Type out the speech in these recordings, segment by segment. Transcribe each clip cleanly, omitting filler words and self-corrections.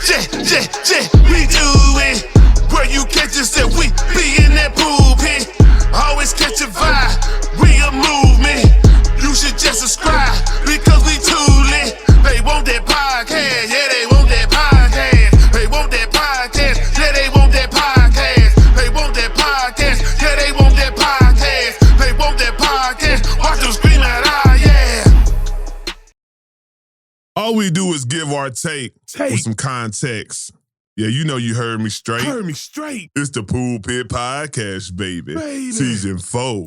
we do it. Where you catch us that we be in that pool pit. Always catch a vibe, we a movement. You should just subscribe because we too lit. They want that podcast, yeah, they want that podcast. They want that podcast, yeah, they want that podcast. They want that podcast, yeah, they want that podcast. They want that podcast, watch them scream out, ah, yeah. All we do is give our take with some context. Yeah, you know you heard me straight. Heard me straight. It's the Pool Pit Podcast, baby. Season 4.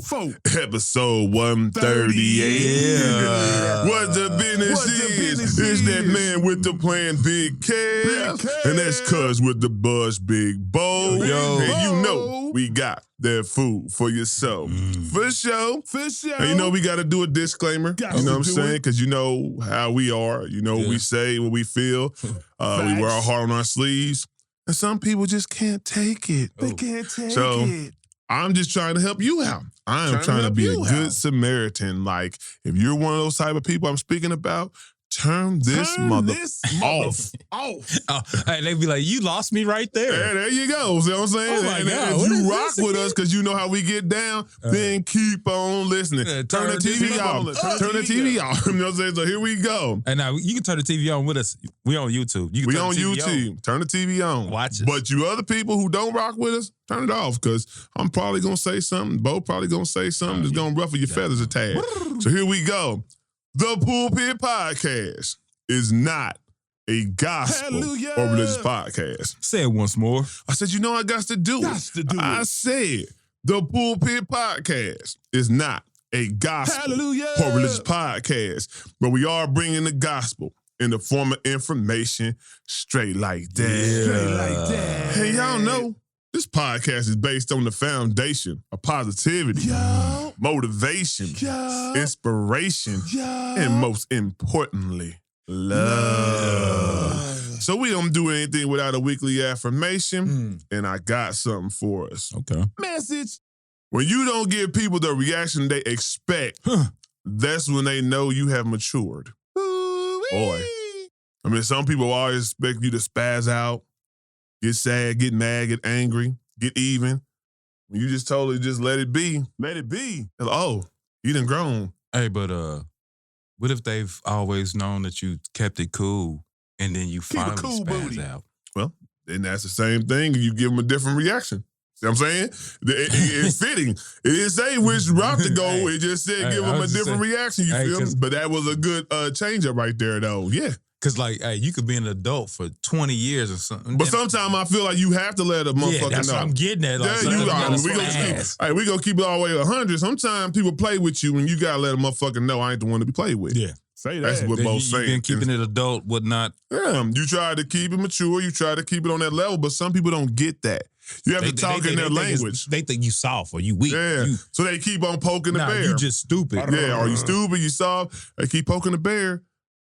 Episode 138. Yeah. What the business is that man with the plan Big Kev. And that's Cuz with the buzz Big Bo. Yo. And you know we got that food for your soul. For sure. And you know we got to do a disclaimer. You know what I'm saying? Because you know how we are. You know we say what we feel. We wear our heart on our sleeves. And some people just can't take it. They can't take So, it. I'm just trying to help you out. I am trying to be a good Samaritan. Like, if you're one of those type of people I'm speaking about, turn this mother off. Hey, they be like, you lost me right there. Yeah, there you go. See what I'm saying? Oh my and God, if what you is rock this with us because you know how we get down, then keep on listening. Turn the TV off. Turn the TV off. You know what I'm saying? So here we go. And now you can turn the TV on with us. We on YouTube. You can We turn on the TV YouTube. Turn the TV on. Watch us. But you other people who don't rock with us, turn it off because I'm probably going to say something. Bo probably going to say something that's going to ruffle your feathers a tad. So here we go. The Pool Pit Podcast is not a gospel or religious podcast. Say it once more. I said, you know I got to do it. I said, the Pool Pit Podcast is not a gospel or religious podcast, but we are bringing the gospel in the form of information straight like that. Hey, y'all know this podcast is based on the foundation of positivity, motivation, inspiration, and most importantly, love. So we don't do anything without a weekly affirmation, and I got something for us. Okay. Message. When you don't give people the reaction they expect, that's when they know you have matured. Boy. I mean, some people always expect you to spaz out, get sad, get mad, get angry, get even. When you just totally just let it be. Let it be. Oh, you done grown. Hey, but what if they've always known that you kept it cool and then you finally spaz out? Well, then that's the same thing. You give them a different reaction. See what I'm saying? It's fitting. It didn't say which route to go. It just said give them a different reaction. You feel me? But that was a good change up right there, though. Yeah. Because, like, hey, you could be an adult for 20 years or something. But sometimes I feel like you have to let a motherfucker know. That's what I'm getting at. Like, Yeah, you are. We gonna keep it all the way to 100. Sometimes people play with you and you gotta let a motherfucker know I ain't the one to be played with. Yeah. Say that. That's what Bo's saying. You've been keeping it adult, whatnot. Yeah, you try to keep it mature. You try to keep it on that level, but some people don't get that. You have to talk in their language. They think you soft or you weak. Yeah, so they keep on poking the bear. You just stupid. Yeah, are you stupid? You soft? They keep poking the bear.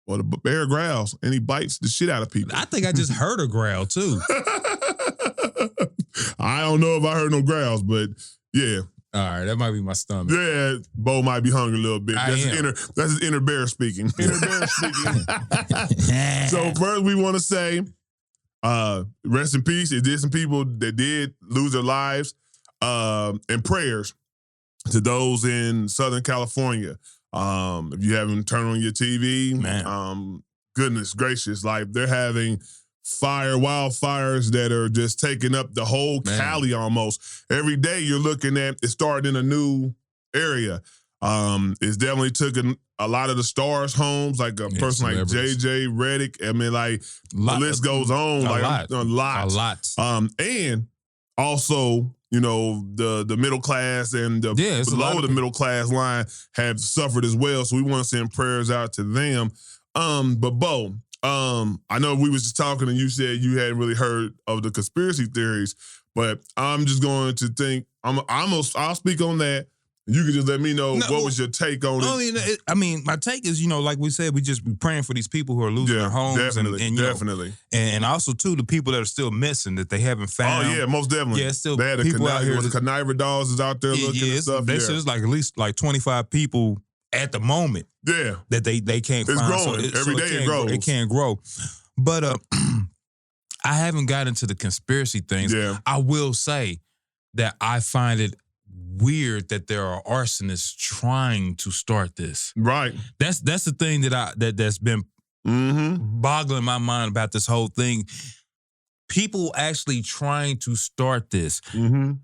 Well, the bear growls and he bites the shit out of people. I think I just heard a growl too. I don't know if I heard no growls, but yeah. All right, that might be my stomach. Yeah, Bo might be hungry a little bit. That's his inner bear speaking. Inner bear speaking. So first we want to say, rest in peace. It did some people that did lose their lives. And prayers to those in Southern California. If you haven't turned on your TV, goodness gracious, like they're having wildfires that are just taking up the whole Cali almost. Every day you're looking at it starting in a new area. It's definitely taken a lot of the stars' homes, like a person like JJ Redick. I mean, like the list goes on. A lot. And also, you know, the middle class and the below the middle class line have suffered as well. So we want to send prayers out to them. But Bo, I know we was just talking and you said you hadn't really heard of the conspiracy theories, but I'm just going to think I'll speak on that. You can just let me know what was your take on it. I mean, my take is, you know, like we said, we just be praying for these people who are losing their homes. Definitely. And also, too, the people that are still missing that they haven't found. Oh, yeah, most definitely. Yeah, still they had people out here. The Conniver Dolls is out there looking and stuff. They said it's like at least like 25 people at the moment. Yeah. That they can't find. It's growing. Every day it grows. It can't grow. But I haven't got into the conspiracy things. Yeah. I will say that I find it weird that there are arsonists trying to start this. Right. That's the thing that's been boggling my mind about this whole thing. People actually trying to start this. I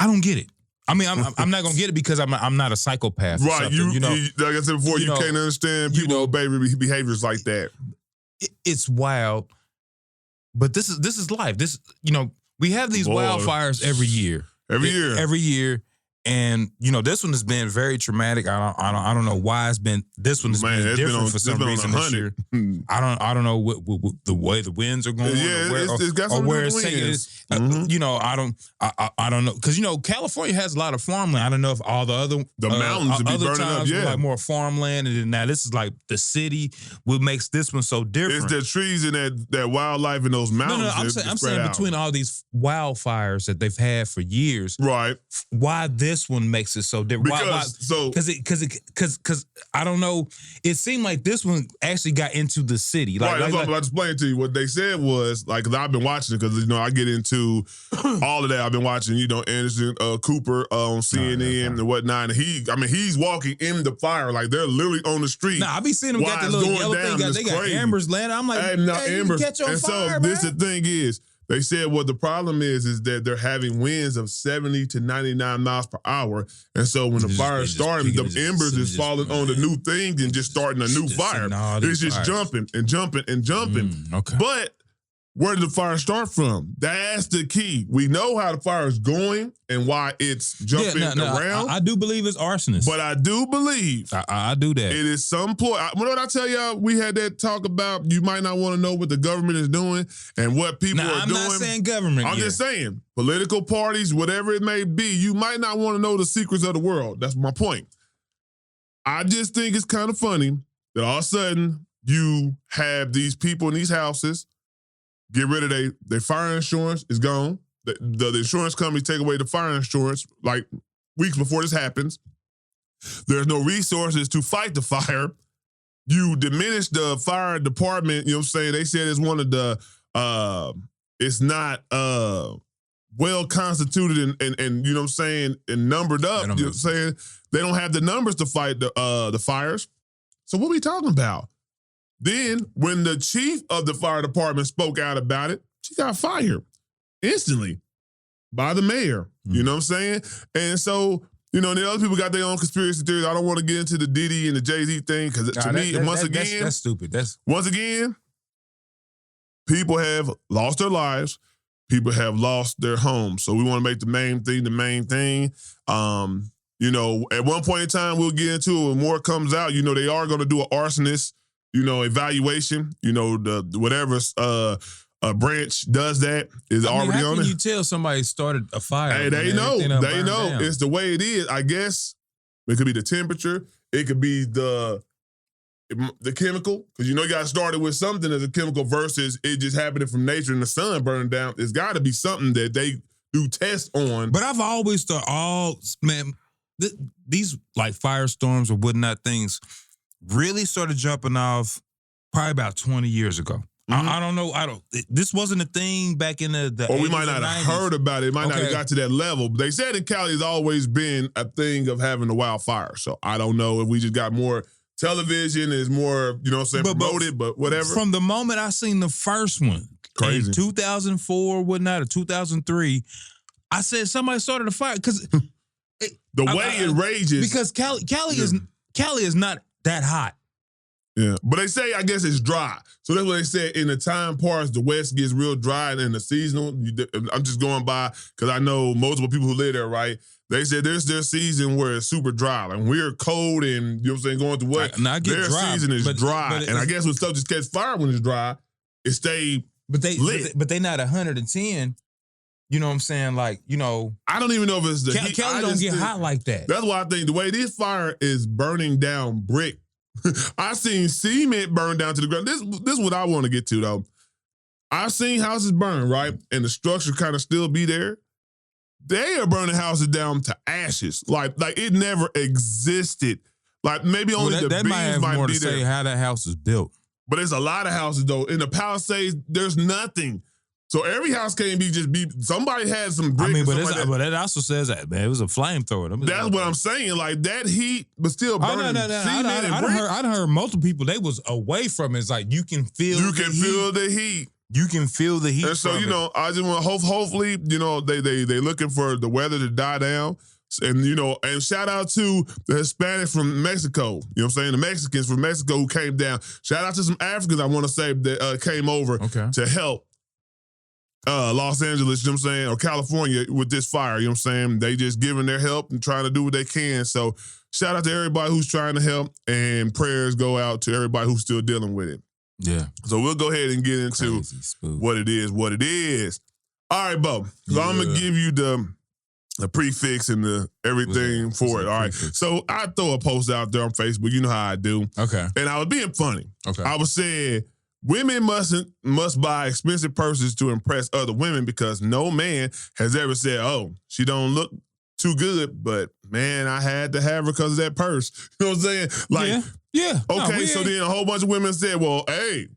don't get it. I mean, I'm not gonna get it because I'm not a psychopath. Right. You know, like I said before, you can't understand people behaviors like that. It's wild, but this is life. This, we have these wildfires every year. Every year. And this one has been very traumatic. I don't know why it's been. This one has been different for some reason this year. I don't know what the way the winds are going. Yeah, it's got some where it's winds. taking it. I don't know because California has a lot of farmland. I don't know if all the other mountains would be other burning up. times Yeah, were like more farmland, and then now this is like the city. What makes this one so different? It's the trees and that wildlife in those mountains. No, I'm saying between all these wildfires that they've had for years, right? Why this one makes it so different? Because I don't know. It seemed like this one actually got into the city. Right, that's what I'm about to explain to you. What they said was, because I've been watching it, because I get into all of that. I've been watching, Anderson Cooper on CNN and whatnot. And he's walking in the fire, like they're literally on the street. I be seeing them got the little yellow thing. They got embers landing. I'm like, embers. You catch on fire, this the thing is, they said what the problem is that they're having winds of 70 to 99 miles per hour. And so when the fire is starting, the embers is falling on the new thing and just starting a new fire. It's just jumping and jumping and jumping. Okay. But where did the fire start from? That's the key. We know how the fire is going and why it's jumping around. I do believe it's arsonists. But I do believe I do that. It is some ploy. What I tell y'all? We had that talk about you might not want to know what the government is doing and what people are doing. I'm not saying government. I'm just saying political parties, whatever it may be, you might not want to know the secrets of the world. That's my point. I just think it's kind of funny that all of a sudden you have these people in these houses get rid of their fire insurance is gone. The insurance company take away the fire insurance like weeks before this happens. There's no resources to fight the fire. You diminish the fire department, you know what I'm saying? They said it's one of the, it's not well constituted and you know what I'm saying, and numbered up. You know what I'm saying? They don't have the numbers to fight the fires. So what are we talking about? Then, when the chief of the fire department spoke out about it, she got fired instantly by the mayor. You know what I'm saying? And so, the other people got their own conspiracy theories. I don't want to get into the Diddy and the Jay-Z thing because to me, once again, that's stupid. Once again, people have lost their lives. People have lost their homes. So we want to make the main thing the main thing. At one point in time, we'll get into it when more comes out. They are going to do an arsonist evaluation, the whatever branch does that is already how on can it. You tell somebody started a fire? Hey, they know. It's the way it is. I guess it could be the temperature. It could be the chemical, because you got started with something as a chemical versus it just happening from nature and the sun burning down. It's got to be something that they do tests on. But I've always thought, these like firestorms or whatnot things really started jumping off probably about 20 years ago. I don't know. This wasn't a thing back in the or we might not have heard about it. It might not have got to that level. But they said in Cali has always been a thing of having a wildfire. So I don't know if we just got more television, is more, promoted, but whatever. From the moment I seen the first one, crazy, in 2004, whatnot, or 2003, I said somebody started a fire because the way it rages. Because Cali is not that hot. Yeah, but they say, I guess it's dry. So that's what they said. In the time parts, the West gets real dry, and in the seasonal, I'm just going by because I know multiple people who live there, right? They said there's their season where it's super dry. Like we're cold and, you know what I'm saying, going to what? Their season is dry. And I guess when stuff just catches fire when it's dry, it stay lit. But they not 110. You know what I'm saying? Like, I don't even know if it's the heat. Cali don't get hot like that. That's why I think the way this fire is burning down brick. I seen cement burn down to the ground. This is what I want to get to, though. I've seen houses burn, right? And the structure kind of still be there. They are burning houses down to ashes. Like it never existed. Like maybe only the beams might more be to there. say how that house is built. But there's a lot of houses, though. In the Palisades, there's nothing. So every house can't be somebody had some bricks. I mean, but that also says that, man, it was a flamethrower. That's what I'm saying. Like, that heat was still burning. I heard multiple people, they was away from it. It's like, you can feel the heat. You can feel the heat. And so, I just want hopefully, they looking for the weather to die down. And, and shout out to the Hispanics from Mexico. You know what I'm saying? The Mexicans from Mexico who came down. Shout out to some Africans, I want to say, that came over to help Los Angeles, you know what I'm saying, or California with this fire. You know what I'm saying? They just giving their help and trying to do what they can. So shout out to everybody who's trying to help, and prayers go out to everybody who's still dealing with it. Yeah. So we'll go ahead and get into what it is. All right, Bo. So I'm going to give you the prefix and the everything for it. All right. So I throw a post out there on Facebook. You know how I do. Okay. And I was being funny. Okay. I was saying women must buy expensive purses to impress other women because no man has ever said, oh, she don't look too good, but man, I had to have her because of that purse. You know what I'm saying? Like, yeah. Okay, so then a whole bunch of women said, well, hey,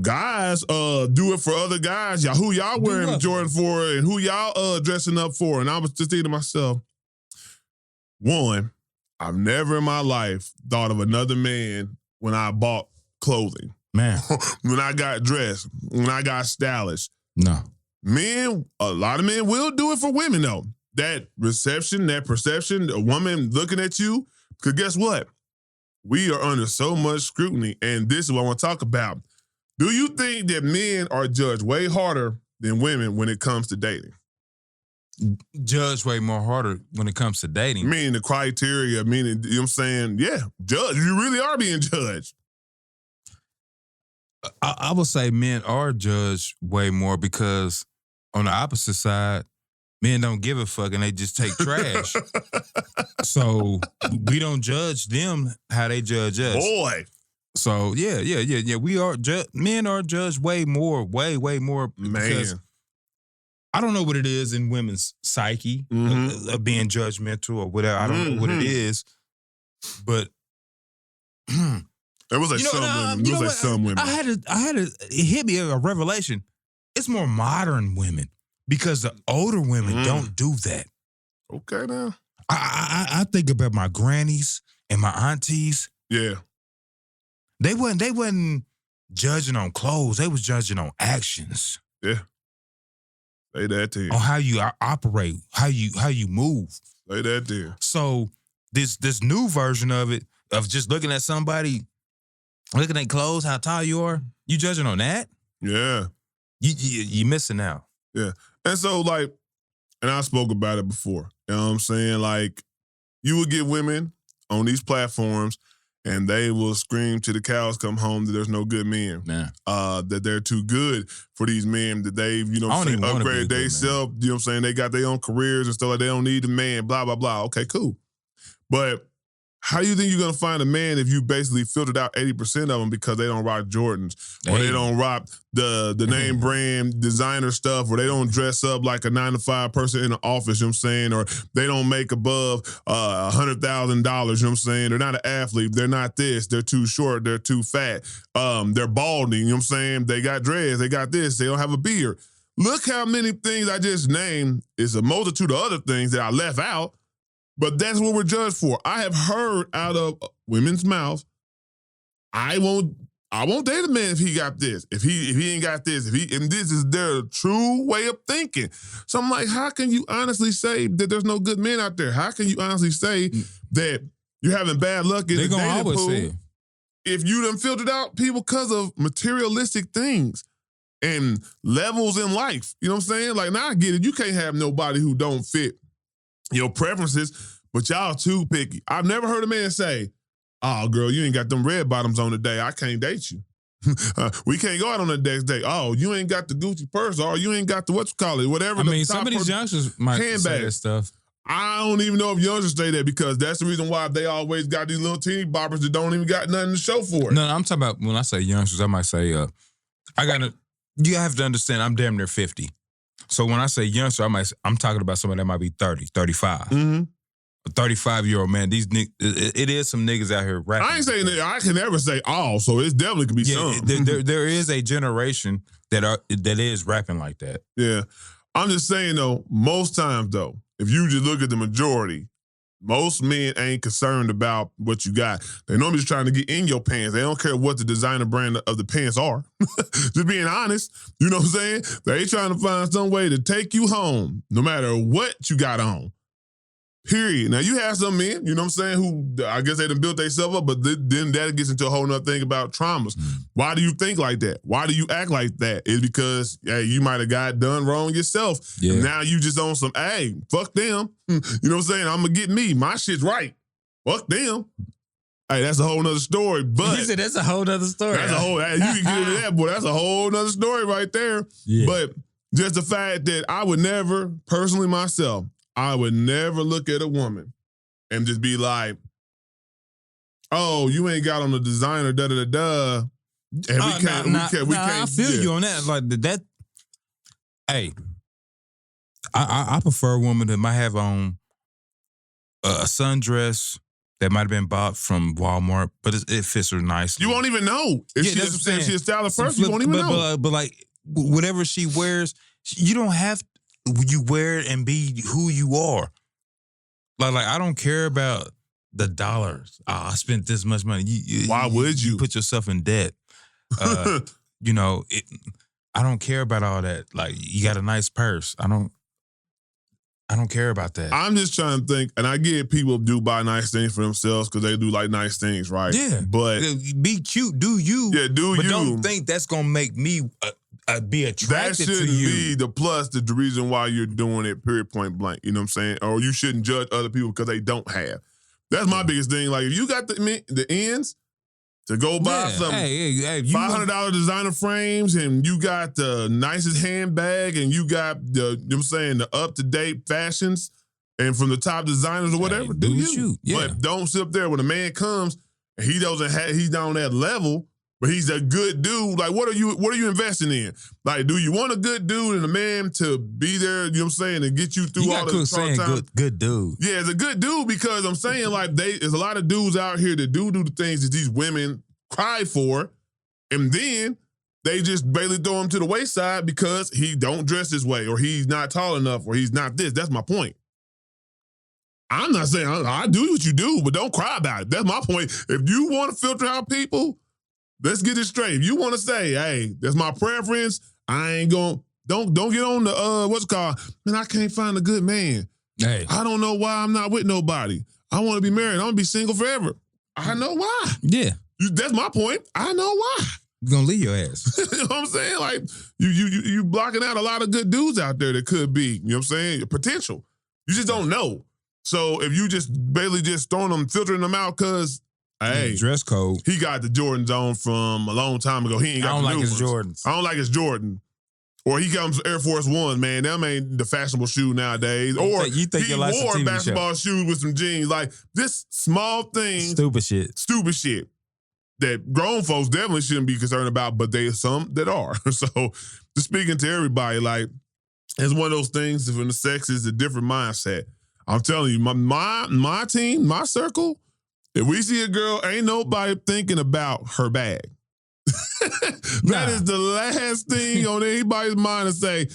guys, do it for other guys. Who y'all wearing Jordan for, and who y'all dressing up for? And I was just thinking to myself, one, I've never in my life thought of another man when I bought clothing. Man. When I got dressed, when I got stylish. No. Men, a lot of men will do it for women, though. That reception, that perception, a woman looking at you, because guess what? We are under so much scrutiny, and this is what I want to talk about. Do you think that men are judged way harder than women when it comes to dating? Judged way more harder when it comes to dating? Meaning the criteria, meaning, you know what I'm saying? Yeah, judged. You really are being judged. I would say men are judged way more because on the opposite side, men don't give a fuck and they just take trash. So we don't judge them how they judge us. Boy. So yeah. We are men are judged way more. Man. Because I don't know what it is in women's psyche of being judgmental or whatever. I don't know what it is, but it was like some women. I had it hit me a revelation. It's more modern women because the older women don't do that. Okay, now. I think about my grannies and my aunties. Yeah. They wasn't judging on clothes. They was judging on actions. Yeah. Say that to you. On how you operate, how you move. Say that there. So this new version of it, of just looking at somebody, looking at clothes, how tall you are, you judging on that? Yeah. You missing out. Yeah. And so, like, and I spoke about it before. You know what I'm saying? Like, you would get women on these platforms and they will scream till the cows come home that there's no good men. Nah. That they're too good for these men, that they've, upgraded themselves. You know what I'm saying? They got their own careers and stuff like that. They don't need a man, blah, blah, blah. Okay, cool. But how do you think you're going to find a man if you basically filtered out 80% of them because they don't rock Jordans or they don't rock the name brand designer stuff, or they don't dress up like a 9-to-5 person in the office, you know what I'm saying? Or they don't make above $100,000, you know what I'm saying? They're not an athlete. They're not this. They're too short. They're too fat. They're balding, you know what I'm saying? They got dreads. They got this. They don't have a beard. Look how many things I just named. It's a multitude of other things that I left out. But that's what we're judged for. I have heard out of women's mouths, I won't date a man if he got this, if he ain't got this, and this is their true way of thinking. So I'm like, how can you honestly say that there's no good men out there? How can you honestly say that you're having bad luck in the dating pool if you done filtered out people because of materialistic things and levels in life? You know what I'm saying? Like, now I get it. You can't have nobody who don't fit your preferences, but y'all too picky. I've never heard a man say, oh, girl, you ain't got them red bottoms on today. I can't date you. We can't go out on the next day. Oh, you ain't got the Gucci purse, or you ain't got the whatever. I mean, some of these youngsters might say that stuff. I don't even know if youngsters say that, because that's the reason why they always got these little teeny boppers that don't even got nothing to show for it. No, I'm talking about when I say youngsters, I might say, you have to understand, I'm damn near 50. So when I say youngster, I'm talking about somebody that might be 30, 35. Mm-hmm. a 35-year-old man. These it is some niggas out here rapping. I ain't saying that. I can never say all, so it definitely could be some. There is a generation that is rapping like that. Yeah. I'm just saying, though, most times, though, if you just look at the majority, most men ain't concerned about what you got. They normally just trying to get in your pants. They don't care what the designer brand of the pants are. Just being honest. You know what I'm saying? They trying to find some way to take you home, no matter what you got on. Period. Now, you have some men, you know what I'm saying, who I guess they done built themselves up, but then that gets into a whole nother thing about traumas. Why do you think like that? Why do you act like that? It's because, hey, you might have got done wrong yourself. Yeah. And now you just on some, hey, fuck them. You know what I'm saying? I'm going to get me. My shit's right. Fuck them. Hey, that's a whole nother story. But you said that's a whole nother story. That's a whole, you can get into that, boy. That's a whole nother story right there. Yeah. But just the fact that I would never, personally myself, I would never look at a woman and just be like, oh, you ain't got on the designer, da-da-da-da. And we can't. I feel you on that. Like that. Hey, I prefer a woman that might have on a sundress that might have been bought from Walmart, but it fits her nicely. You won't even know. If she's a stylish person, you won't even know. But like, whatever she wears, you don't have to. You wear it and be who you are. Like I don't care about the dollars. I spent this much money. Why would you put yourself in debt? You know, I don't care about all that. Like, you got a nice purse. I don't care about that. I'm just trying to think, and I get people do buy nice things for themselves because they do like nice things, right? Yeah. But be cute, do you. Yeah, but don't think that's going to make me be attracted to you. That shouldn't be the plus, the reason why you're doing it, period, point blank. You know what I'm saying? Or you shouldn't judge other people because they don't have. That's my biggest thing. Like, if you got the ends to go buy some $500 designer frames, and you got the nicest handbag, and you got the, you know what I'm saying, the up-to-date fashions, and from the top designers or whatever, do you. Yeah. But don't sit up there when a man comes and he's down on that level, but he's a good dude. Like, what are you investing in? Like, do you want a good dude and a man to be there, you know what I'm saying, and get you through all the hard times? Good dude. Yeah, it's a good dude, because I'm saying, like, there's a lot of dudes out here that do the things that these women cry for, and then they just basically throw him to the wayside because he don't dress this way, or he's not tall enough, or he's not this. That's my point. I'm not saying I do what you do, but don't cry about it. That's my point. If you want to filter out people, let's get it straight. If you want to say, hey, that's my preference, I ain't going, don't get on the, what's it called? Man, I can't find a good man. Hey. I don't know why I'm not with nobody. I want to be married. I want to be single forever. I know why. Yeah. That's my point. I know why. You're going to leave your ass. You know what I'm saying? Like, you blocking out a lot of good dudes out there that could be, you know what I'm saying, potential. You just don't know. So if you just basically just throwing them, filtering them out because, hey, dress code. He got the Jordans on from a long time ago. He ain't got the new ones. Jordans. I don't like his Jordan. Or he comes Air Force One, man. Them ain't the fashionable shoe nowadays. Or you think he wore basketball shoes with some jeans. Like, this small thing. Stupid shit. That grown folks definitely shouldn't be concerned about, but there's some that are. So, just speaking to everybody, like, it's one of those things. When the sex is a different mindset. I'm telling you, my team, my circle, if we see a girl, ain't nobody thinking about her bag. That is the last thing on anybody's mind to say,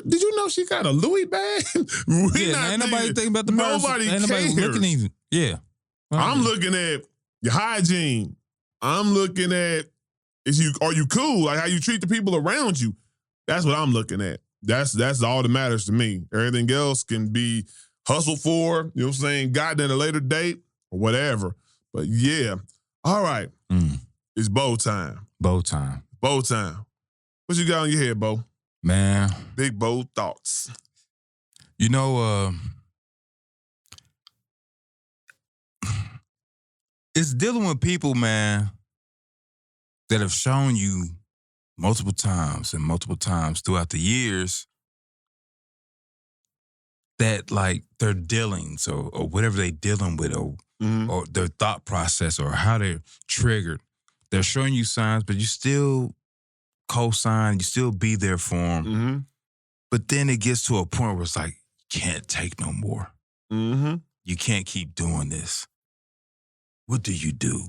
did you know she got a Louis bag? Ain't nobody thinking about the purse. Nobody cares. Looking even. Yeah. I'm looking at your hygiene. I'm looking at, are you cool? Like, how you treat the people around you. That's what I'm looking at. That's all that matters to me. Everything else can be hustled for, you know what I'm saying, gotten at a later date or whatever. But yeah. All right. It's bow time. Bow time. Bow time. What you got on your head, Bo? Man. Big bold thoughts. You know, it's dealing with people, man, that have shown you multiple times throughout the years that, like, their dealings or whatever they're dealing with, or their thought process, or how they're triggered. They're showing you signs, but you still co-sign, you still be there for them. Mm-hmm. But then it gets to a point where it's like, you can't take no more. Mm-hmm. you can't keep doing this. What do you do?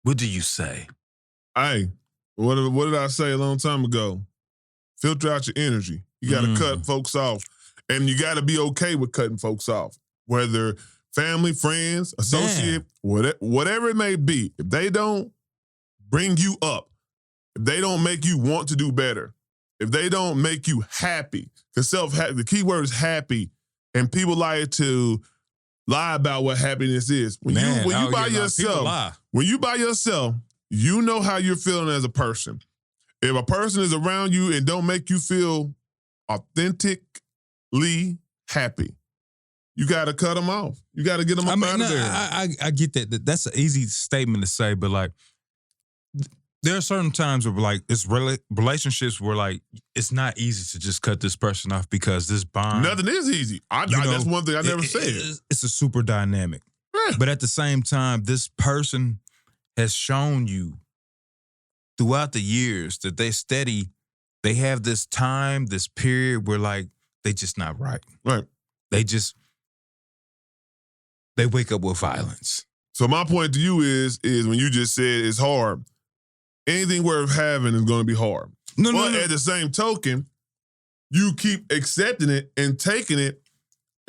What do you say? Hey, what did I say a long time ago? Filter out your energy. You got to cut folks off. And you got to be okay with cutting folks off. Whether family, friends, associate, whatever it may be. If they don't bring you up, if they don't make you want to do better, if they don't make you happy, because the key word is happy, and people like to lie about what happiness is. When you by yourself, you know how you're feeling as a person. If a person is around you and don't make you feel authentically happy, you got to cut them off. You got to get them up out of there. I get that. That's an easy statement to say, but like, there are certain times where like it's relationships where like it's not easy to just cut this person off because this bond. Nothing is easy. That's one thing I never said. It's a super dynamic. Yeah. But at the same time, this person has shown you throughout the years that they have this time, this period where like they just not right. Right. They wake up with violence. So my point to you is when you just said it's hard, anything worth having is going to be hard. But at the same token, you keep accepting it and taking it.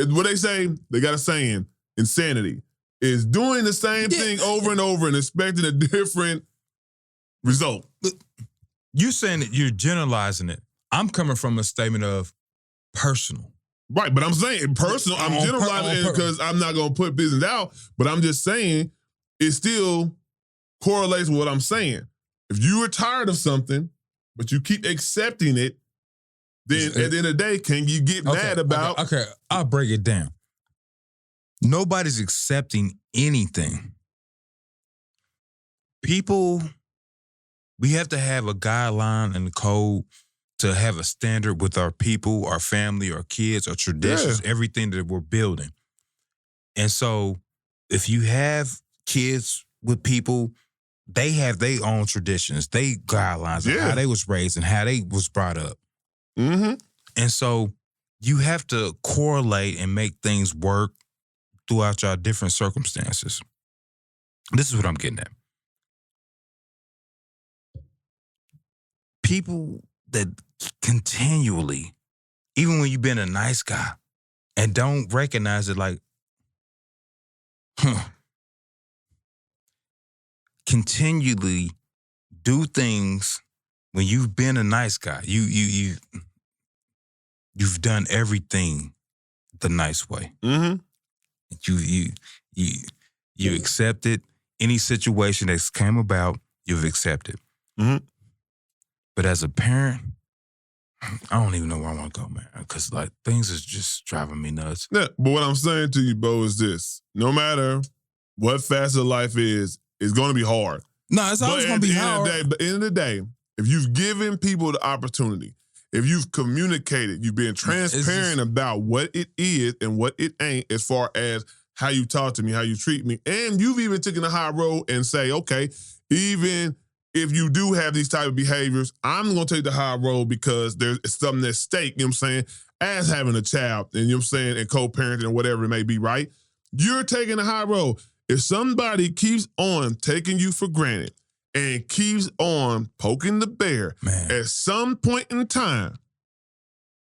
What they say, they got a saying, insanity, is doing the same thing over and over and expecting a different result. You saying that you're generalizing it. I'm coming from a statement of personal. Right, but I'm saying personal. I'm generalizing it because I'm not going to put business out, but I'm just saying it still correlates with what I'm saying. If you are tired of something, but you keep accepting it, then at the end of the day, can you get mad about... Okay, I'll break it down. Nobody's accepting anything. People, we have to have a guideline and a code to have a standard with our people, our family, our kids, our traditions, everything that we're building. And so if you have kids with people, they have their own traditions, they guidelines of how they was raised and how they was brought up. Mm-hmm. And so you have to correlate and make things work throughout your different circumstances. This is what I'm getting at. People that continually, even when you've been a nice guy and don't recognize it, like, continually do things when you've been a nice guy. You've done everything the nice way. Mm-hmm. You accepted any situation that's came about, you've accepted. Mm-hmm. But as a parent, I don't even know where I want to go, man, because like things is just driving me nuts. Yeah, but what I'm saying to you, Bo, is this: no matter what facet of life is, it's going to be hard. No, it's always going to be hard. But at the end of the day, if you've given people the opportunity, if you've communicated, you've been transparent about what it is and what it ain't, as far as how you talk to me, how you treat me, and you've even taken the high road and say, okay, even if you do have these type of behaviors, I'm going to take the high road because there's something at stake, you know what I'm saying, as having a child, and you know what I'm saying, and co-parenting or whatever it may be, right? You're taking the high road. If somebody keeps on taking you for granted and keeps on poking the bear, at some point in time,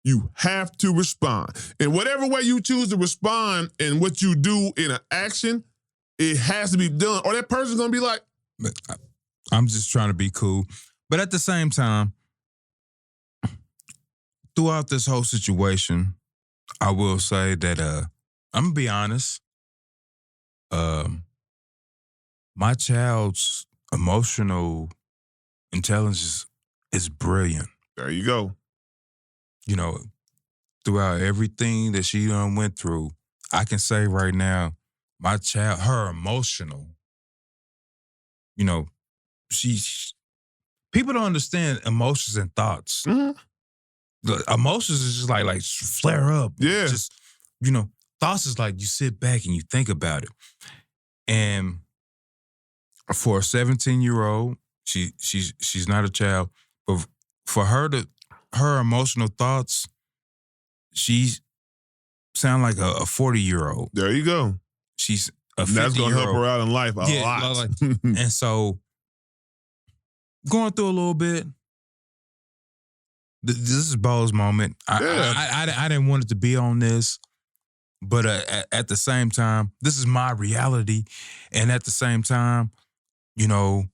you have to respond. And whatever way you choose to respond and what you do in an action, it has to be done. Or that person's going to be like, I'm just trying to be cool. But at the same time, throughout this whole situation, I will say that I'm going to be honest. My child's emotional intelligence is brilliant. There you go. You know, throughout everything that she went through, I can say right now, my child, her emotional, you know, people don't understand emotions and thoughts. Mm-hmm. The emotions is just like flare up. Yeah. Just, you know, thoughts is like you sit back and you think about it. And for a 17-year-old, she's not a child, but for her emotional thoughts, she's sound like a 40-year-old. There you go. She's a 50-year-old. That's going to help her out in life a lot. And so, going through a little bit, this is Bo's moment. I didn't want it to be on this, but at the same time, this is my reality. And at the same time, you know,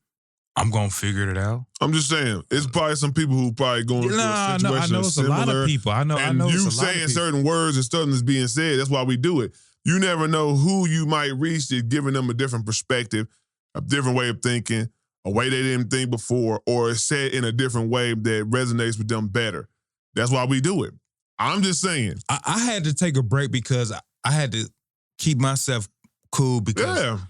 I'm going to figure it out. I'm just saying, it's probably some people who probably going through a situation I know it's similar. A lot of people. I know you saying certain words and stuff that's being said, that's why we do it. You never know who you might reach to giving them a different perspective, a different way of thinking, a way they didn't think before, or said in a different way that resonates with them better. That's why we do it. I'm just saying. I had to take a break because I had to keep myself cool because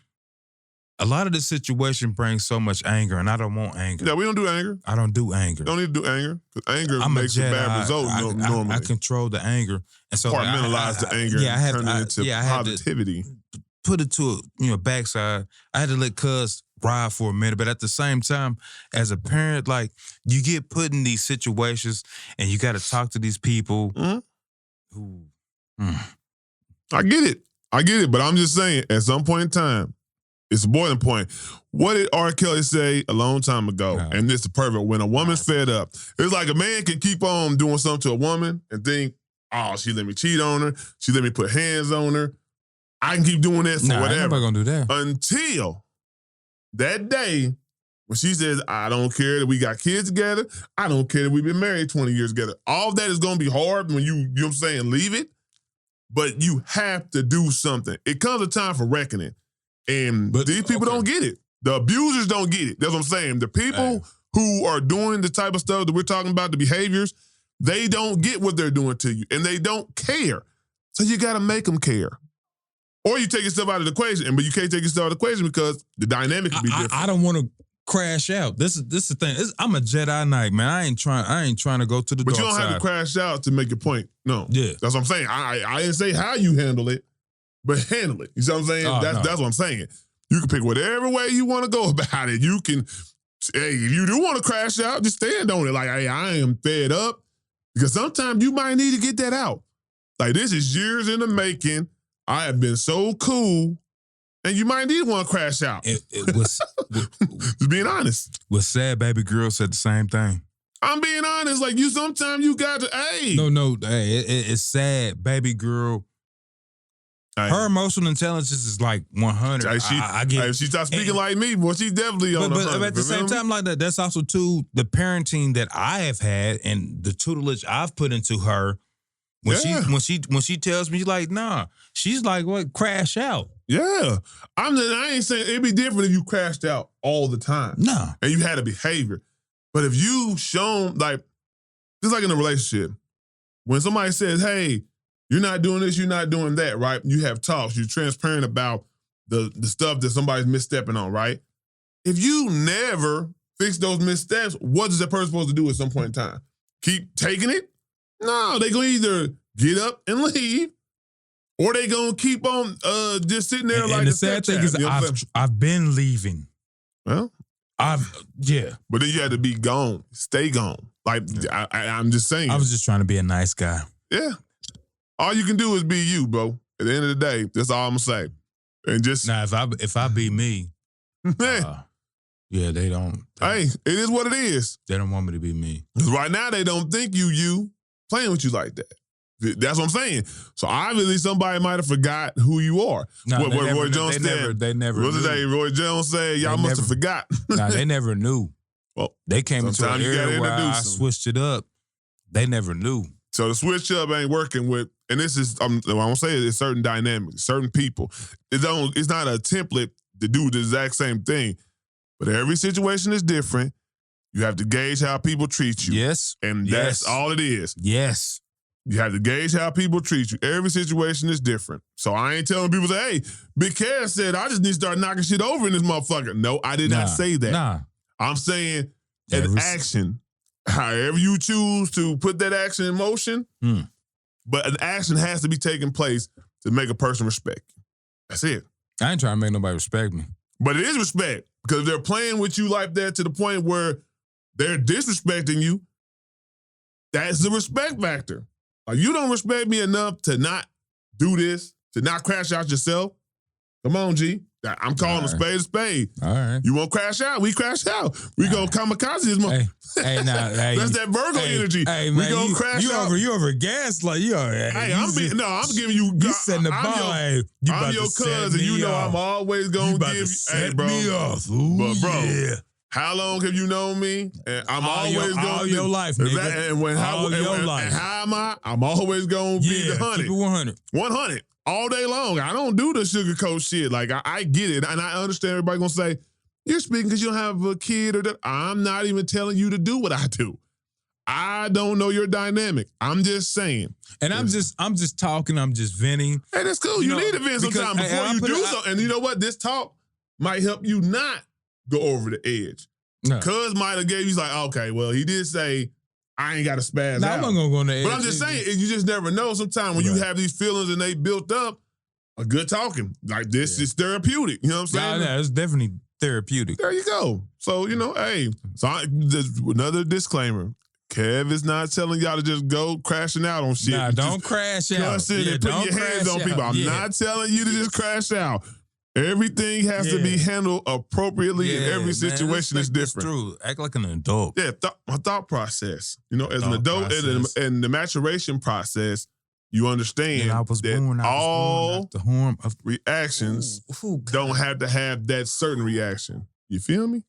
a lot of the situation brings so much anger, and I don't want anger. Yeah, we don't do anger. I don't do anger. Don't need to do anger. Because anger makes a bad result normally. I control the anger. And so compartmentalize the anger and turn it into positivity. Put it to a backside. I had to let cuz ride for a minute. But at the same time, as a parent, like, you get put in these situations and you got to talk to these people who... I get it. But I'm just saying, at some point in time, it's a boiling point. What did R. Kelly say a long time ago? And this is perfect. When a woman's fed up, it's like a man can keep on doing something to a woman and think, oh, she let me cheat on her. She let me put hands on her. I can keep doing this or whatever. I'm not going to do that. Until that day when she says, I don't care that we got kids together. I don't care that we've been married 20 years together. All that is going to be hard when you know what I'm saying, leave it. But you have to do something. It comes a time for reckoning. And these people don't get it. The abusers don't get it. That's what I'm saying. The people who are doing the type of stuff that we're talking about, the behaviors, they don't get what they're doing to you. And they don't care. So you got to make them care. Or you take yourself out of the equation. But you can't take yourself out of the equation because the dynamic can be different. I don't want to crash out. This is the thing. I'm a Jedi Knight, man. I ain't trying to go to the dark side. But you don't have to crash out to make your point. No. Yeah. That's what I'm saying. I didn't say how you handle it. But handle it. You see what I'm saying? That's what I'm saying. You can pick whatever way you want to go about it. You can, hey, if you do want to crash out, just stand on it. Like, hey, I am fed up. Because sometimes you might need to get that out. Like, this is years in the making. I have been so cool. And you might need one to crash out. It was just being honest. Was sad baby girl said the same thing. I'm being honest. Like, sometimes you got to, hey. No. Hey, it's sad baby girl. Her emotional intelligence is like 100. I get it. If she starts speaking like me, boy, she's definitely on 100. But at the same time, like that's also too the parenting that I have had and the tutelage I've put into her. When she tells me like, nah, she's like, what? Crash out. Yeah, I ain't saying it'd be different if you crashed out all the time. No, and you had a behavior. But if you shown like, just like in a relationship, when somebody says, hey, you're not doing this, you're not doing that, right? You have talks, you're transparent about the stuff that somebody's misstepping on, right? If you never fix those missteps, what is that person supposed to do at some point in time? Keep taking it? No, they're going to either get up and leave, or they going to keep on just sitting there like the sad thing is I've been leaving. Well, But then you had to be gone. Stay gone. Like, I'm just saying. I was just trying to be a nice guy. Yeah. All you can do is be you, bro. At the end of the day, that's all I'm gonna say. And just now, if I be me, they don't. Hey, it is what it is. They don't want me to be me. Right now, they don't think you playing with you like that. That's what I'm saying. So obviously, somebody might have forgot who you are. No, what Roy Jones said. They never. What did Roy Jones said? Y'all must have forgot. Nah, they never knew. Well, they came into an era where I switched it up. They never knew. So the switch up ain't working with, and this is, I'm gonna say it's certain dynamics, certain people. It's not a template to do the exact same thing, but every situation is different. You have to gauge how people treat you. Yes. And that's all it is. Yes. You have to gauge how people treat you. Every situation is different. So I ain't telling people, hey, Big Cass said, I just need to start knocking shit over in this motherfucker. No, I did not say that. Nah. I'm saying an action. However you choose to put that action in motion, but an action has to be taking place to make a person respect you. That's it. I ain't trying to make nobody respect me. But it is respect. Because if they're playing with you like that to the point where they're disrespecting you, that's the respect factor. Like, you don't respect me enough to not do this, to not crash out yourself. Come on, G. I'm calling a spade. All right. You won't crash out? We crash out. We go kamikaze this month. Hey, now, that's that Virgo energy. Hey, we gonna crash out. You over gas like you are. I'm giving you. You setting the ball. I'm your cousin. You know I'm always gonna give you. Hey, bro. Me off. Ooh, but bro, yeah. how long have you known me? And I'm always going all your life, nigga. And how am I? I'm always gonna be the 100. Keep it 100. 100. All day long. I don't do the sugarcoat shit. Like, I get it. And I understand everybody gonna say, you're speaking because you don't have a kid or that. I'm not even telling you to do what I do. I don't know your dynamic. I'm just saying. And I'm just talking. I'm just venting. Hey, that's cool. You need to vent sometimes before you do something. And you know what? This talk might help you not go over the edge. No. Cuz might have gave you like, okay, well, he did say, I ain't got to spaz out. I'm not going to go on the edge. But I'm just saying, you just never know. Sometimes when you have these feelings and they built up, a good talking. Like, this is therapeutic. You know what I'm saying? Yeah, it's definitely therapeutic. There you go. So, hey. So another disclaimer. Kev is not telling y'all to just go crashing out on shit. Nah, don't crash out. Cussing and putting your hands on people. I'm not telling you to just crash out. Everything has to be handled appropriately in every situation. Is different. That's true. Act like an adult. Yeah, my thought process. As an adult and the maturation process, you understand that all reactions don't have to have that certain reaction. You feel me?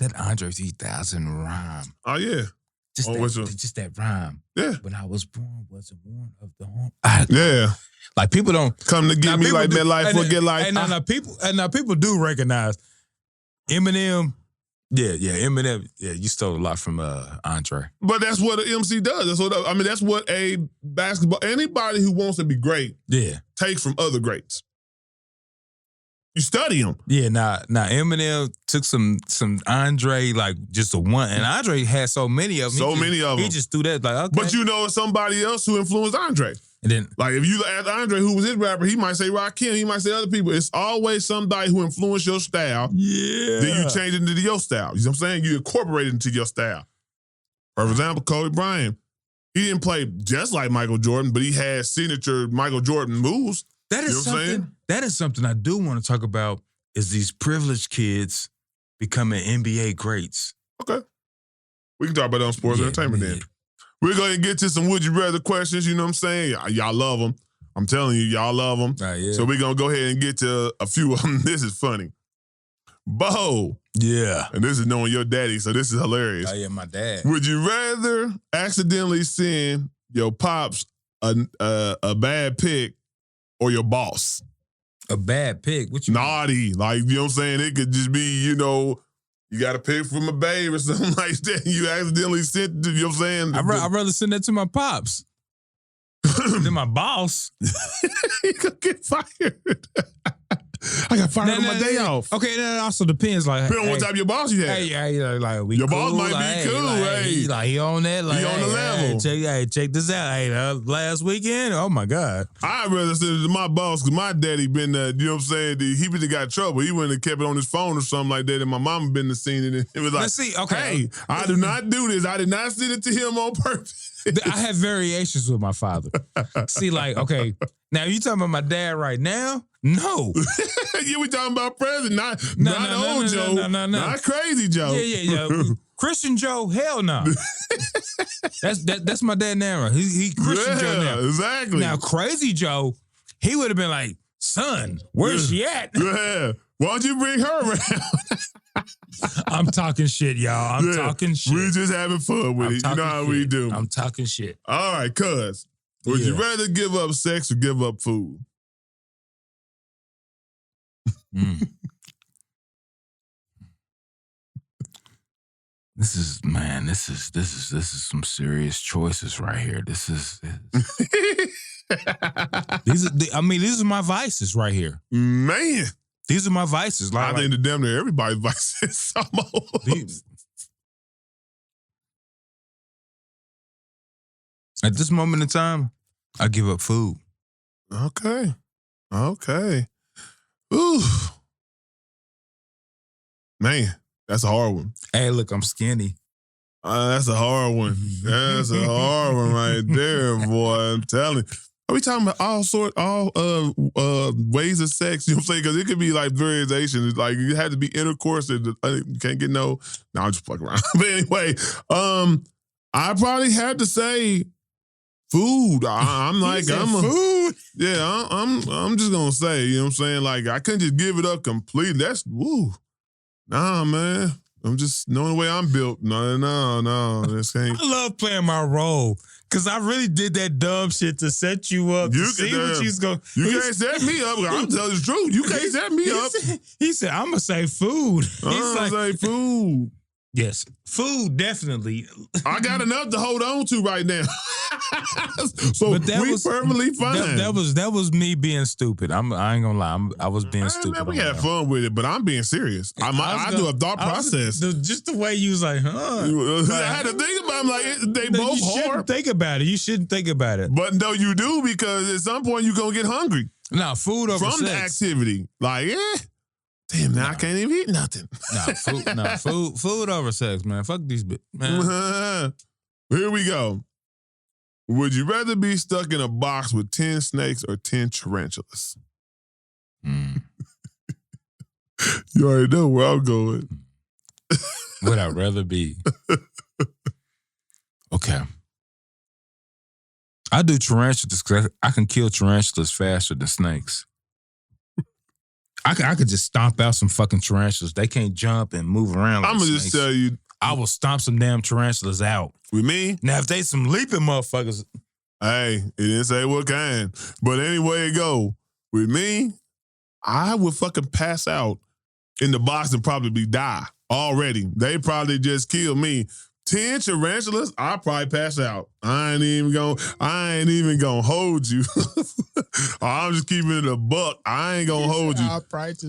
That Andre 3000 rhyme. Oh, yeah. Just that rhyme. Yeah. When I was born, wasn't born of the horn. Yeah. Like, people don't come to get me like MetLife, forget life. And now people do recognize Eminem. Yeah, Eminem. Yeah, you stole a lot from Andre. But that's what an MC does. That's what a anybody who wants to be great, takes from other greats. You study them. Yeah, now Eminem took some Andre, like just a one, and Andre had so many of them. He just threw that like, okay. But somebody else who influenced Andre. And then, like, if you ask Andre who was his rapper, he might say Rakim, he might say other people. It's always somebody who influenced your style. Yeah. Then you change it into your style. You know what I'm saying? You incorporate it into your style. For example, Kobe Bryant. He didn't play just like Michael Jordan, but he had signature Michael Jordan moves. That is something I do want to talk about, is these privileged kids becoming NBA greats. Okay. We can talk about that on Sports Entertainment then. We're going to get to some would you rather questions, you know what I'm saying? Y'all love them. I'm telling you, y'all love them. Yeah. So we're going to go ahead and get to a few of them. This is funny. Bo. Yeah. And this is knowing your daddy, so this is hilarious. Oh, yeah, my dad. Would you rather accidentally send your pops a bad pic or your boss? A bad pic? What you Naughty. Mean? Like, you know what I'm saying? It could just be, you got a pic from a babe or something like that. You accidentally sent, you know what I'm saying? I'd rather send that to my pops than my boss. You could get fired. I got fired on my day off. Okay, that also depends. Like, depending on what type of your boss you have. Your boss might be cool. He on that. Like, he on the level. Check this out. Last weekend, oh my God. I'd rather send it to my boss because my daddy been, you know what I'm saying? He been got trouble. He wouldn't have kept it on his phone or something like that. And my mama been the scene and it was like, let's see. Okay, hey, I do not do this. I did not send it to him on purpose. I have variations with my father. See, like, okay, now you talking about my dad right now? No. Yeah, we talking about president, not old Joe. Not crazy Joe. Yeah. Christian Joe, hell no. That's my dad now. He Christian Joe now. Exactly. Now, crazy Joe, he would have been like, son, where's she at? Yeah. Why don't you bring her around? I'm talking shit, y'all. I'm talking shit. We're just having fun with it. You know how we do. I'm talking shit. All right, cuz. Would you rather give up sex or give up food? This is some serious choices right here. These are my vices right here. Man. These are my vices. I think the damn near everybody's vices. At this moment in time, I give up food. Okay. Ooh. Man, that's a hard one. Hey, look, I'm skinny. That's a hard one. That's a hard one right there, boy. I'm telling you. Are we talking about all ways of sex? You know what I'm saying? Because it could be like variations. Like you have to be intercourse. And you can't get no. No, I'm just fucking around. But anyway, I probably have to say food. I'm like food. Yeah, I'm just gonna say. You know what I'm saying? Like I couldn't just give it up completely. That's woo. Nah, man. I'm just knowing the way I'm built. No. This ain't. I love playing my role. Cause I really did that dumb shit to set you up to see what she's going. You can't set me up. I'm telling the truth. You can't set me up. He said, "I'm gonna say food." I'm gonna say food. Yes, food definitely. I got enough to hold on to right now. So but that was perfectly fine. That was me being stupid. I ain't gonna lie. I was being stupid. Man, we had fun with it, but I'm being serious. I do a thought process. Just the way you was like, I had to think about it. I'm like, they both you hard. Shouldn't think about it. You shouldn't think about it. But no, you do, because at some point you're gonna get hungry. No, food over from sex. The activity. Like, damn, now I can't even eat nothing. Food over sex, man. Fuck these bitches, man. Here we go. Would you rather be stuck in a box with 10 snakes or 10 tarantulas? You already know where I'm going. Would I rather be? Okay. I do tarantulas because I can kill tarantulas faster than snakes. I could just stomp out some fucking tarantulas. They can't jump and move around like I'm going to just tell you. I will stomp some damn tarantulas out. With me? Now, if they some leaping motherfuckers. Hey, it didn't say what kind. But anyway it go. With me, I would fucking pass out in the box and probably die already. They probably just kill me. 10 tarantulas, I'll probably pass out. I ain't even gonna hold you. I'm just keeping it a buck. I ain't gonna hold you.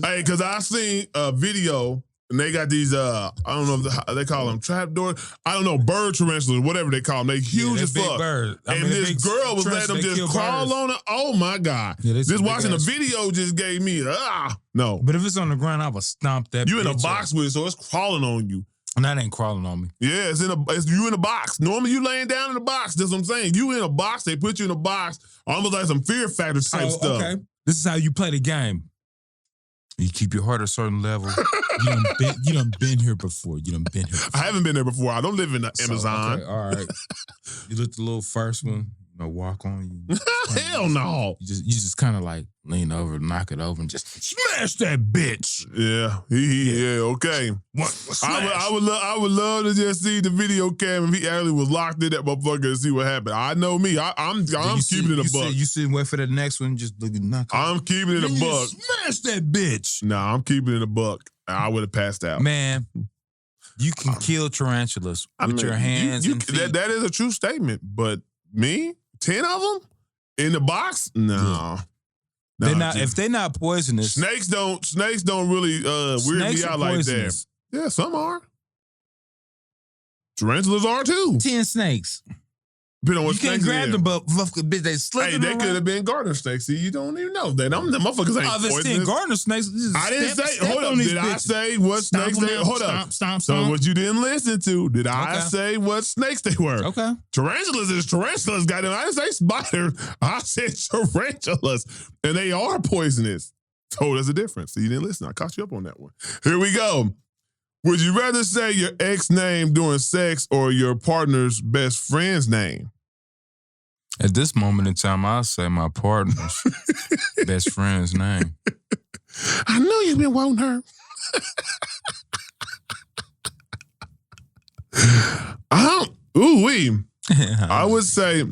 Hey, because I seen a video and they got these, I don't know if they call them trap doors. I don't know, bird tarantulas, whatever they call them. They huge as fuck. Bird. And this girl was letting them just crawl on it. Oh my God. Yeah, just watching the video just gave me, no. But if it's on the ground, I would stomp that. You in a box with it, so it's crawling on you. And that ain't crawling on me. Yeah, it's you in a box. Normally you laying down in a box. That's what I'm saying. You in a box, they put you in a box, almost like some Fear Factor type stuff. Okay. This is how you play the game. You keep your heart at a certain level. You done been here before. I haven't been there before. I don't live in the Amazon. Okay, all right. You look the little first one, walk on you. Hell no. You just kind of like lean over, knock it over, and just smash that bitch. Yeah, yeah, okay. I would love to just see the video cam if he actually was locked in that motherfucker and see what happened. I know me. I'm keeping it a buck. You sit and wait for the next one, just knock it. I'm keeping it a buck. Smash that bitch. Nah, I'm keeping it a buck. I would have passed out. Man, you can kill tarantulas with your hands and feet. That is a true statement, but me? 10 of them? In the box? No. They're not, if they're not poisonous. Snakes don't really weird me out like that. Yeah, some are. Tarantulas are too. 10 snakes. Depending on what you can't grab them, but bitch, they slip. Hey, they could have been garter snakes. See, you don't even know. Them motherfuckers ain't poisonous. If it's 10 garter snakes, I didn't say. Hold up. Did I say what snakes they? Hold up. Stomp. So what you didn't listen to? Did I say what snakes they were? Okay. Tarantulas is tarantulas. Goddamn. I didn't say spiders. I said tarantulas, and they are poisonous. So there's a difference. So you didn't listen. I caught you up on that one. Here we go. Would you rather say your ex name during sex or your partner's best friend's name? At this moment in time, I'll say my partner's best friend's name. I know you've been wanting her. I would say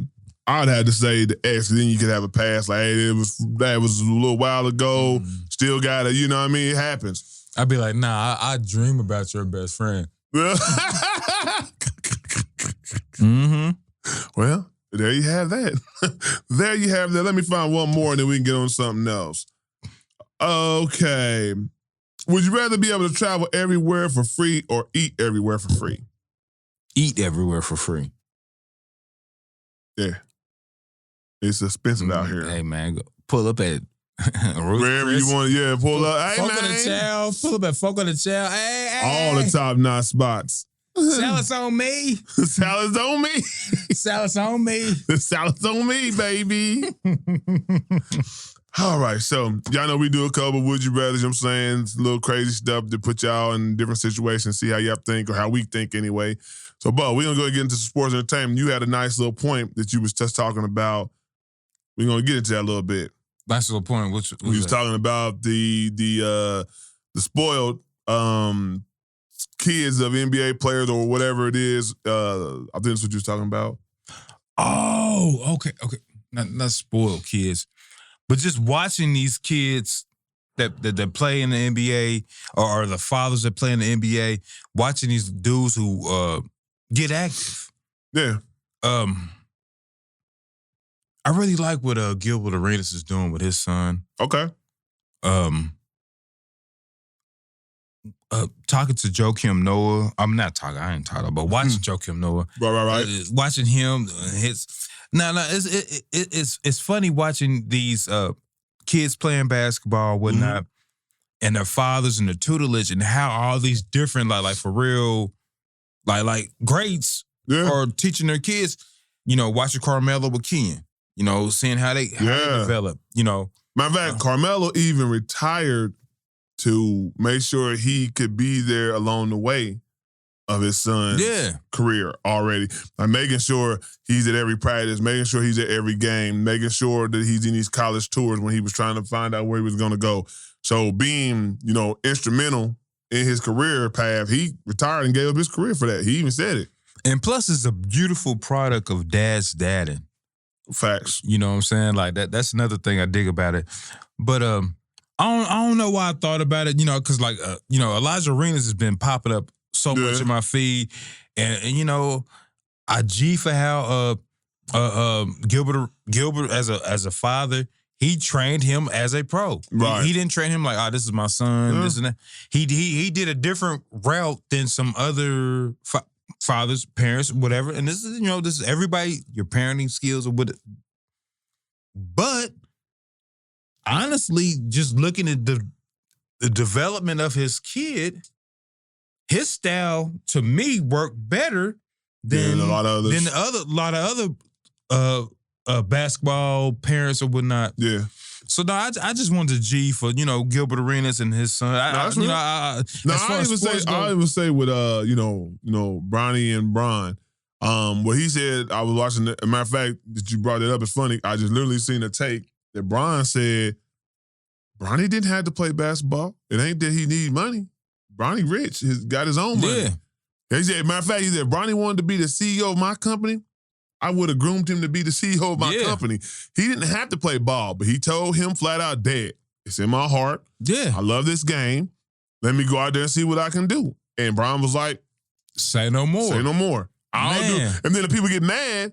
I'd have to say the ex, then you could have a pass. Like, hey, that was a little while ago. Still got it. You know what I mean? It happens. I'd be like, nah, I dream about your best friend. Well, there you have that. There you have that. Let me find one more and then we can get on something else. Okay. Would you rather be able to travel everywhere for free or eat everywhere for free? Eat everywhere for free. Yeah. It's expensive out here. Hey, man, pull up at wherever you want to, pull up. Hey, Folk on the Chow. Pull up at Folk on the Chow. Hey. All the top-notch spots. Salads on me. Salads on me. Salad's on me. The salad's on me, baby. All right, so y'all know we do a couple of would you rather, you know what I'm saying? It's a little crazy stuff to put y'all in different situations, see how y'all think or how we think anyway. So, Bo, we're going to go get into sports entertainment. You had a nice little point that you was just talking about. We're going to get into that a little bit. Nice little point. We was talking about the spoiled kids of NBA players or whatever it is. I think that's what you was talking about. Oh, okay. Not spoiled kids. But just watching these kids that play in the NBA or the fathers that play in the NBA, watching these dudes who get active. Yeah. I really like what Gilbert Arenas is doing with his son. Okay. Talking to Joakim Noah. I'm not talking. I ain't talking, but watching Joakim Noah. Right. Watching him, it's funny watching these kids playing basketball, whatnot, and their fathers and their tutelage, and how all these different like for real, like greats are teaching their kids. You know, watching Carmelo with Ken. You know, seeing how they develop. You know, matter of fact, Carmelo even retired to make sure he could be there along the way of his son's career already. Like making sure he's at every practice, making sure he's at every game, making sure that he's in these college tours when he was trying to find out where he was going to go. So being, you know, instrumental in his career path, he retired and gave up his career for that. He even said it. And plus, it's a beautiful product of dad's dadding. Facts. You know what I'm saying? Like that's another thing I dig about it. But I don't know why I thought about it, you know, because like you know, Elijah Arenas has been popping up so much in my feed, and you know, I G for how Gilbert as a father, he trained him as a pro. Right. He didn't train him like, oh, this is my son, this and that. He did a different route than some other fathers, parents, whatever. And this is, you know, this is everybody, your parenting skills or what. But honestly, just looking at the development of his kid, his style to me worked better than a lot of others. Than a lot of other basketball parents or whatnot. Yeah. So no, I just wanted to G for, you know, Gilbert Arenas and his son. I even say with you know, Bronny and Bron. What he said, I was watching. As a matter of fact, that you brought it up, it's funny. I just literally seen a take that Bron said Bronny didn't have to play basketball. It ain't that he need money. Bronny rich. He's got his own money. Yeah. He said, matter of fact, he said, Bronny wanted to be the CEO of my company. I would have groomed him to be the CEO of my company. He didn't have to play ball, but he told him flat out, Dad, it's in my heart. Yeah. I love this game. Let me go out there and see what I can do. And Bron was like, say no more. Say no more. I'll do. And then the people get mad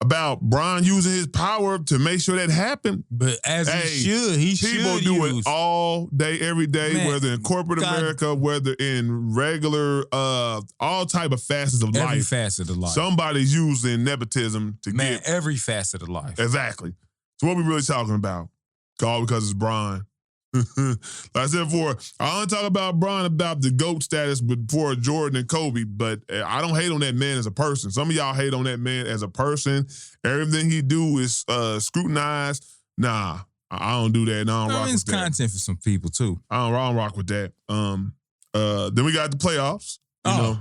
about Bron using his power to make sure that happened. But as he should. People do it all day, every day, whether in corporate America, whether in regular, all type of facets of life. Every facet of life. Somebody's using nepotism to get. Every facet of life. Exactly. So what we really talking about? All because it's Bron. Like I said before, I don't talk about Bron about the GOAT status before Jordan and Kobe, but I don't hate on that man as a person. Some of y'all hate on that man as a person. Everything he do is scrutinized. Nah, I don't do that. No, I don't rock with that. It's content for some people too. I don't rock with that. Then we got the playoffs. You know,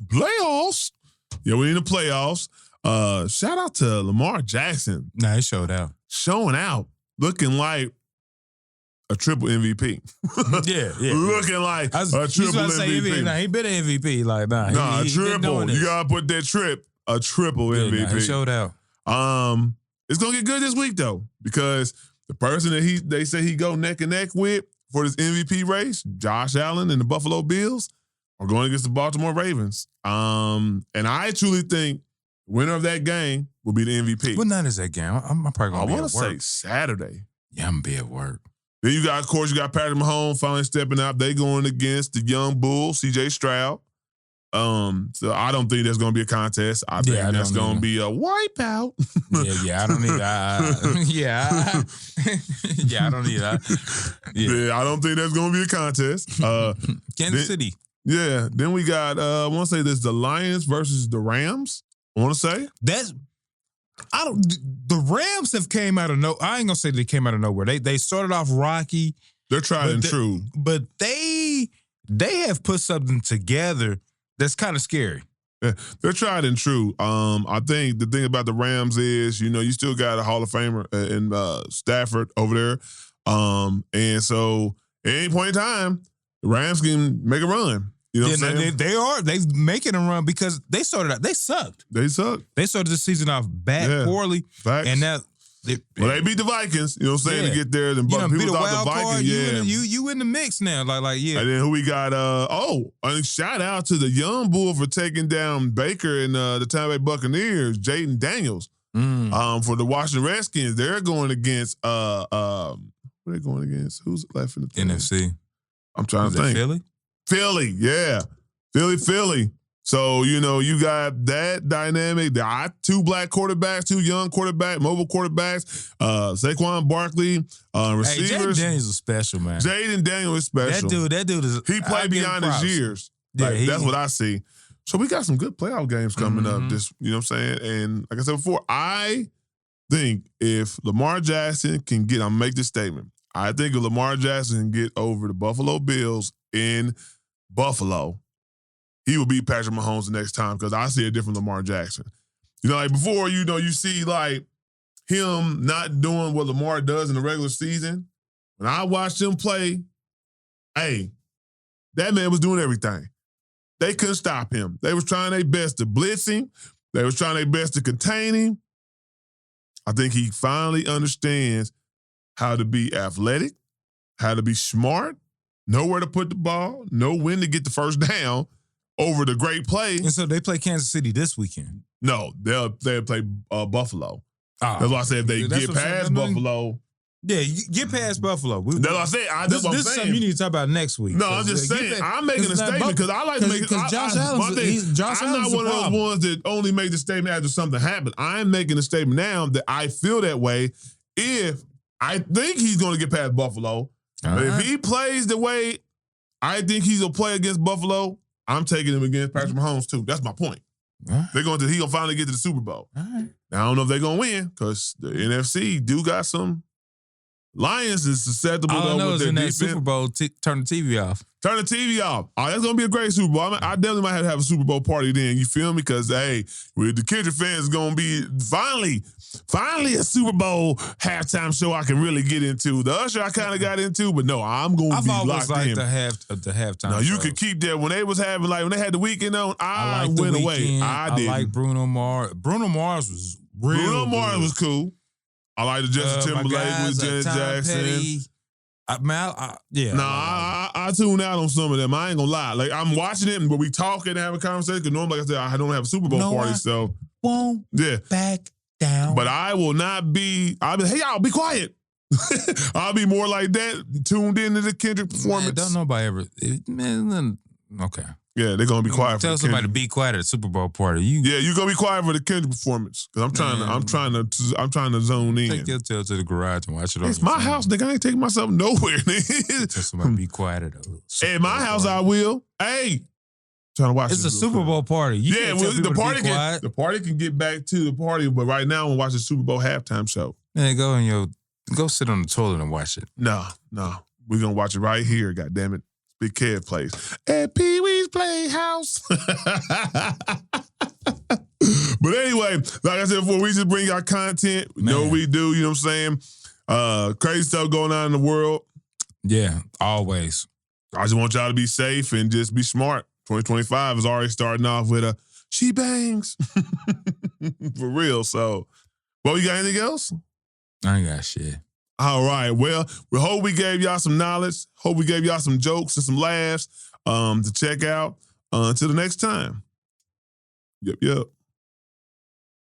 playoffs. Yeah, we in the playoffs. Shout out to Lamar Jackson. Nah, he showed out. Showing out, looking like a triple MVP. Yeah. Looking like a triple MVP. He been an MVP. Like, a triple. You gotta put that a triple MVP. He showed out. It's gonna get good this week though, because the person that they say he go neck and neck with for this MVP race, Josh Allen and the Buffalo Bills, are going against the Baltimore Ravens. And I truly think the winner of that game will be the MVP. What night is that game? I'm probably gonna be at work. I want to say Saturday. Yeah, I'm gonna be at work. Then you got, of course, Patrick Mahomes finally stepping up. They going against the young bull, C.J. Stroud. So I don't think there's going to be a contest. I think that's going to be a wipeout. I don't need that. I don't need that. Yeah, I don't think there's going to be a contest. Kansas City. Yeah. Then we got, I want to say this, the Lions versus the Rams. I want to say the Rams have came out of I ain't gonna say they came out of nowhere. They started off rocky. They're tried and true, but they have put something together that's kind of scary. Yeah, they're tried and true. I think the thing about the Rams is, you still got a Hall of Famer in Stafford over there. And so at any point in time, the Rams can make a run. You know what I'm saying? They're making a run because they started out, they sucked. They sucked. They started the season off poorly. Facts. And now they beat the Vikings, you know what I'm saying, to get there. And people beat thought the Vikings, you in the mix now. Like. And then who we got? And shout out to the young bull for taking down Baker and the Tampa Bay Buccaneers, Jaden Daniels. For the Washington Redskins. They're going against what are they going against? Who's left in the team? NFC. I'm trying to think. Philly, yeah. Philly. So, you got that dynamic. There are 2 black quarterbacks, 2 young quarterbacks, mobile quarterbacks, Saquon Barkley, receivers. Jaden Daniels is special, man. Jaden Daniels is special. That dude is. He played beyond his years. Yeah, that's what I see. So we got some good playoff games coming up. This, you know what I'm saying? And like I said before, I think if Lamar Jackson can get, I'm gonna make this statement. I think if Lamar Jackson can get over the Buffalo Bills in Buffalo, he will beat Patrick Mahomes the next time because I see a different Lamar Jackson. Like before, you see like him not doing what Lamar does in the regular season. When I watched him play, hey, that man was doing everything. They couldn't stop him. They was trying their best to blitz him. They was trying their best to contain him. I think he finally understands how to be athletic, how to be smart, know where to put the ball, know when to get the first down over the great play. And so they play Kansas City this weekend. No, they'll play Buffalo. That's why I said if they get past Buffalo. Yeah, get past Buffalo. That's what I said. This is something you need to talk about next week. No, I'm just saying. I'm making a statement because I like to make. Because Josh Allen's I'm not one of those ones that only make the statement after something happened. I'm making a statement now that I feel that way. If I think he's going to get past Buffalo, but if he plays the way I think he's going to play against Buffalo, I'm taking him against Patrick Mahomes too. That's my point. He going to finally get to the Super Bowl. Now I don't know if they're going to win because the NFC do got some. Lions is susceptible. All I know is in that Super Bowl, turn the TV off. Turn the TV off. Oh, that's going to be a great Super Bowl. I definitely might have a Super Bowl party then. You feel me? Because, hey, with the Kendrick fans going to be finally a Super Bowl halftime show I can really get into. The Usher I kind of got into, but no, I'm going to be locked in. I've always liked the halftime No, you could keep that. When they was having, when they had the Weeknd on, I went away. I did. I like Bruno Mars. Bruno Mars was real Bruno Mars was cool. I like the Justin Timberlake with Janet Jackson. I tune out on some of them. I ain't gonna lie. Like I'm watching it, but we talking and having a conversation. Because normally, like I said, I don't have a Super Bowl party, so won't back down. But I will not be. I'll be. Hey, y'all, be quiet. I'll be more like that, tuned into the Kendrick performance. Man, don't nobody ever. Okay. Yeah, they're gonna be quiet. Tell somebody to be quiet at a Super Bowl party. You're gonna be quiet for the Kendrick performance because I'm trying to zone in. Take your tail to the garage and watch it. It's my house, nigga. I ain't taking myself nowhere. Tell somebody to be quiet at a at my house. I will. Hey, trying to watch. It's a Super Bowl party. The party can get back to the party, but right now I'm gonna watch the Super Bowl halftime show. Man, go sit on the toilet and watch it. No, we're gonna watch it right here. God damn it. Big Kev plays at Pee Wee's Playhouse. But anyway, like I said before, we just bring y'all content. We know we do, you know what I'm saying? Crazy stuff going on in the world. Yeah, always. I just want y'all to be safe and just be smart. 2025 is already starting off with a she bangs. For real. So, well, you got anything else? I ain't got shit. All right. Well, we hope we gave y'all some knowledge. Hope we gave y'all some jokes and some laughs to check out. Until the next time. Yep.